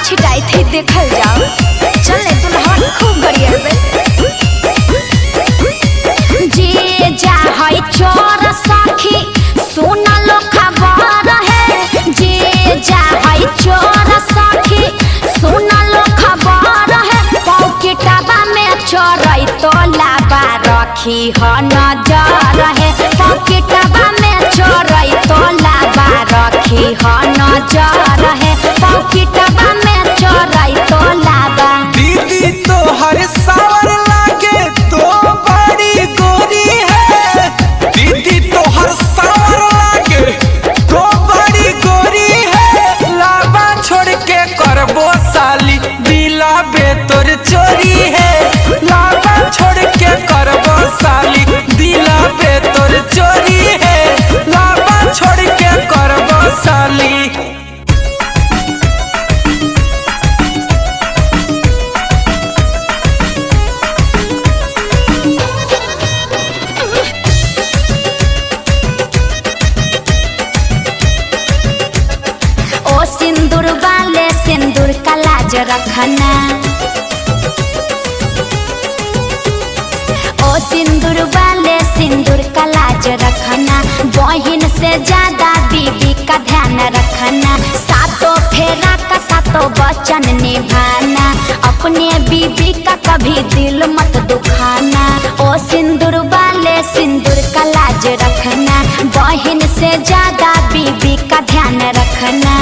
छिटाई थी देखल जाओ। चल ले तू नहवा खूब गरियाबे। जे जा है चोर सखी सुना लो खबर है। जे जा है चोर सखी सुना लो खबर है। पॉकेटवा में चोरई तो लाबा रखी ह नजर है। पॉकेटवा में चोरई तो लाबा रखी ह नजर है। पॉकेटवा में चोरई तो लाबा। दीदी तो हर सावर लागे तो बड़ी गोरी है। दीदी तो हर सावर लागे तो बड़ी गोरी है। लाबा छोड़ के करबो साली दिला बेतोर चोरी है। लाबा छोड़ के करबो साली दिला बेतोर चोरी है। लाबा छोड़ के करबो साली। ओ सिंदूर वाले सिंदूर का लाज रखना। ओ सिंदूर वाले सिंदूर का लाज रखना। बहिन से ज्यादा बीबी का ध्यान रखना। सातों फेरा का सातों वचन निभाना। अपने बीबी का कभी दिल मत दुखाना। ओ सिंदूर वाले सिंदूर का लाज रखना। बहिन से ज्यादा बीबी का ध्यान रखना।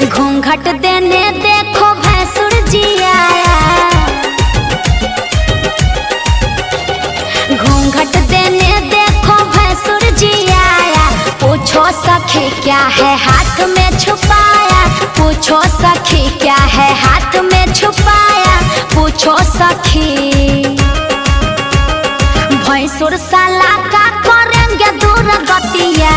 घूंघट देने देखो भैंसुर जी आया। घूंघट देने देखो भैंसुर जी आया। पूछो सखी क्या है हाथ में छुपाया। पूछो सखी क्या है हाथ में छुपाया। पूछो सखी भैंसुर साला का करेंगे दूर गतिया।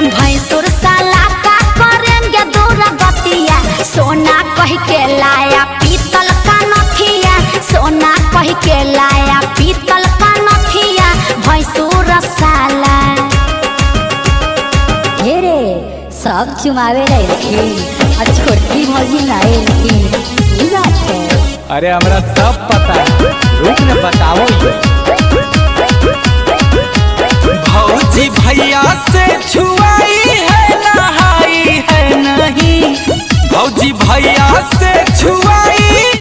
भैंसुर साला का करेंगे दूर गतिया। सोना कह के लाया पीतल का नथिया। सोना कह के लाया पीतल का नथिया। भैंसुर साला ये रे सब चुमावे रही और छोटी भौजी लाए रही। ये बात है। अरे हमरा सब पता है, रुक न बताओ ये। भौजी भैया से छुआई है नहाई है नहीं। भौजी भैया से